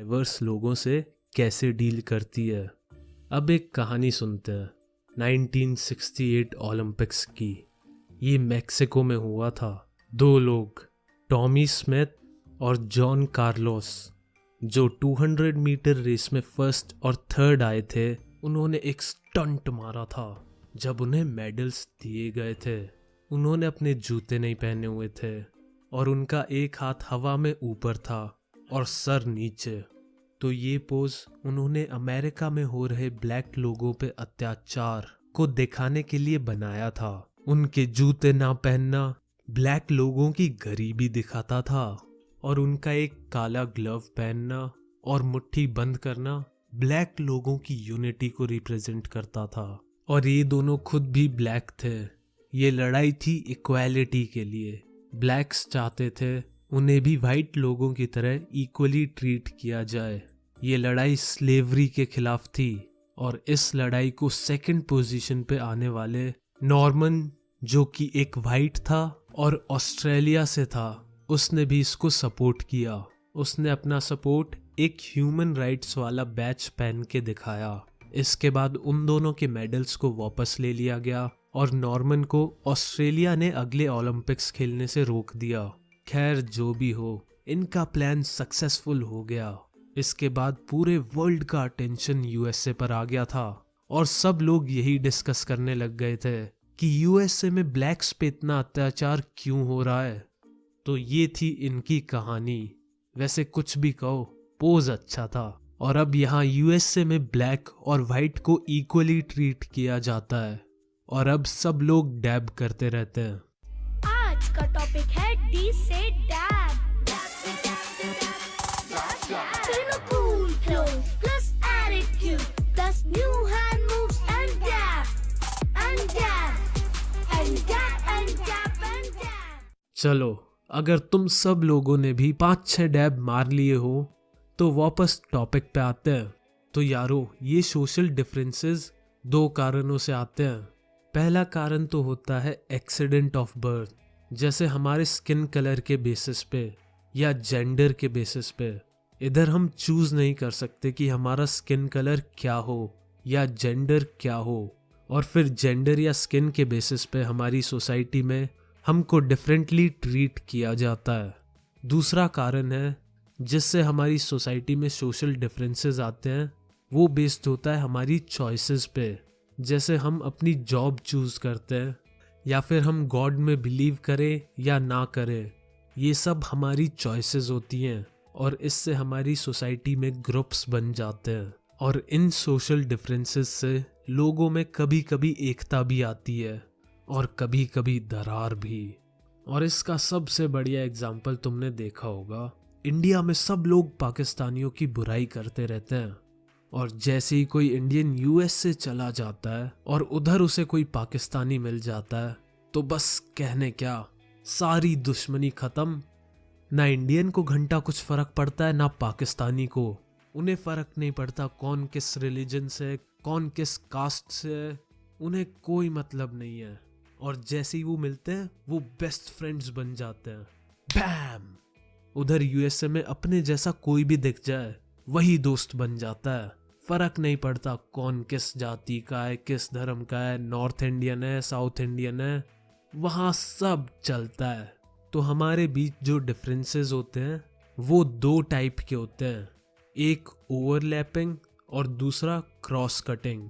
Diverse लोगों से कैसे डील करती है। अब एक कहानी सुनते हैं 1968 ओलंपिक्स की। ये मैक्सिको में हुआ था। दो लोग, टॉमी स्मिथ और जॉन कार्लोस, जो 200 मीटर रेस में फर्स्ट और थर्ड आए थे, उन्होंने एक स्टंट मारा था। जब उन्हें मेडल्स दिए गए थे, उन्होंने अपने जूते नहीं पहने हुए थे और उनका एक हाथ हवा में ऊपर था और सर नीचे। तो ये पोज उन्होंने अमेरिका में हो रहे ब्लैक लोगों पे अत्याचार को दिखाने के लिए बनाया था। उनके जूते ना पहनना ब्लैक लोगों की गरीबी दिखाता था और उनका एक काला ग्लव पहनना और मुट्ठी बंद करना ब्लैक लोगों की यूनिटी को रिप्रेजेंट करता था। और ये दोनों खुद भी ब्लैक थे। ये लड़ाई थी इक्वालिटी के लिए। ब्लैक्स चाहते थे उन्हें भी वाइट लोगों की तरह इक्वली ट्रीट किया जाए। ये लड़ाई स्लेवरी के खिलाफ थी और इस लड़ाई को सेकंड पोजीशन पे आने वाले नॉर्मन, जो कि एक वाइट था और ऑस्ट्रेलिया से था, उसने भी इसको सपोर्ट किया। उसने अपना सपोर्ट एक ह्यूमन राइट्स वाला बैच पहन के दिखाया। इसके बाद उन दोनों के मेडल्स को वापस ले लिया गया और नॉर्मन को ऑस्ट्रेलिया ने अगले ओलंपिक्स खेलने से रोक दिया। खैर, जो भी हो, इनका प्लान सक्सेसफुल हो गया। इसके बाद पूरे वर्ल्ड का अटेंशन यूएसए पर आ गया था और सब लोग यही डिस्कस करने लग गए थे कि यूएसए में ब्लैक्स पे इतना अत्याचार क्यों हो रहा है। तो ये थी इनकी कहानी। वैसे कुछ भी कहो, पोज अच्छा था। और अब यहाँ यूएसए में ब्लैक और वाइट को इक्वली ट्रीट किया जाता है और अब सब लोग डैब करते रहते हैं। आज का टॉपिक है डी से डैब। चलो, अगर तुम सब लोगों ने भी 5-6 डैब मार लिए हो तो वापस टॉपिक पे आते हैं। तो यारो, ये सोशल डिफरेंसेस 2 कारणों से आते हैं। पहला कारण तो होता है एक्सीडेंट ऑफ बर्थ, जैसे हमारे स्किन कलर के बेसिस पे या जेंडर के बेसिस पे। इधर हम चूज नहीं कर सकते कि हमारा स्किन कलर क्या हो या जेंडर क्या हो, और फिर जेंडर या स्किन के बेसिस पे हमारी सोसाइटी में हमको डिफरेंटली ट्रीट किया जाता है। दूसरा कारण है जिससे हमारी सोसाइटी में सोशल डिफरेंसेस आते हैं, वो बेस्ड होता है हमारी चॉइसेस पे। जैसे हम अपनी जॉब चूज करते हैं या फिर हम गॉड में बिलीव करें या ना करें, ये सब हमारी चॉइसेस होती हैं और इससे हमारी सोसाइटी में ग्रुप्स बन जाते हैं। और इन सोशल डिफरेंसेस से लोगों में कभी कभी एकता भी आती है और कभी कभी दरार भी। और इसका सबसे बढ़िया एग्जाम्पल तुमने देखा होगा, इंडिया में सब लोग पाकिस्तानियों की बुराई करते रहते हैं और जैसे ही कोई इंडियन यूएस से चला जाता है और उधर उसे कोई पाकिस्तानी मिल जाता है तो बस कहने क्या, सारी दुश्मनी खत्म। ना इंडियन को घंटा कुछ फर्क पड़ता है ना पाकिस्तानी को। उन्हें फर्क नहीं पड़ता कौन किस रिलीजन से, कौन किस कास्ट से है, उन्हें कोई मतलब नहीं है। और जैसे ही वो मिलते हैं वो बेस्ट फ्रेंड्स बन जाते हैं। बैम! उधर यूएसए में अपने जैसा कोई भी दिख जाए वही दोस्त बन जाता है। फर्क नहीं पड़ता कौन किस जाति का है, किस धर्म का है, नॉर्थ इंडियन है, साउथ इंडियन है, वहाँ सब चलता है। तो हमारे बीच जो डिफरेंसेस होते हैं वो 2 टाइप के होते हैं, एक ओवरलैपिंग और दूसरा क्रॉस कटिंग।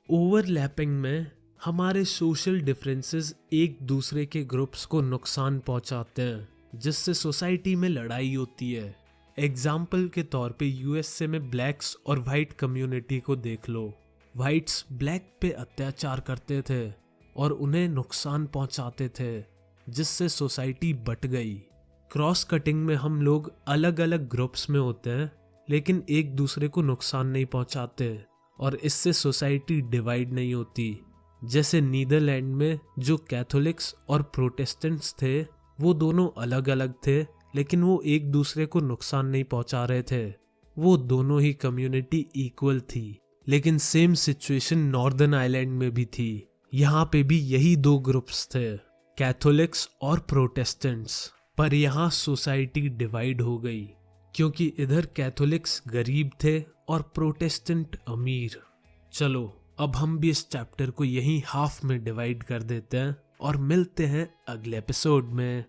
ओवरलैपिंग में हमारे सोशल डिफरेंसेस एक दूसरे के ग्रुप्स को नुकसान पहुंचाते हैं, जिससे सोसाइटी में लड़ाई होती है। एग्जाम्पल के तौर पे यूएसए में ब्लैक्स और वाइट कम्युनिटी को देख लो। वाइट्स ब्लैक पे अत्याचार करते थे और उन्हें नुकसान पहुंचाते थे, जिससे सोसाइटी बट गई। क्रॉस कटिंग में हम लोग अलग अलग ग्रुप्स में होते हैं लेकिन एक दूसरे को नुकसान नहीं पहुंचाते और इससे सोसाइटी डिवाइड नहीं होती। जैसे नीदरलैंड में जो कैथोलिक्स और प्रोटेस्टेंट्स थे वो दोनों अलग अलग थे लेकिन वो एक दूसरे को नुकसान नहीं पहुंचा रहे थे। वो दोनों ही कम्युनिटी इक्वल थी। लेकिन सेम सिचुएशन नॉर्दर्न आयरलैंड में भी थी। यहाँ पे भी यही 2 ग्रुप्स थे, कैथोलिक्स और प्रोटेस्टेंट्स। पर यहाँ सोसाइटी डिवाइड हो गई। क्योंकि इधर कैथोलिक्स गरीब थे और प्रोटेस्टेंट अमीर। चलो अब हम भी इस चैप्टर को यहीं हाफ में डिवाइड कर देते हैं और मिलते हैं अगले एपिसोड में।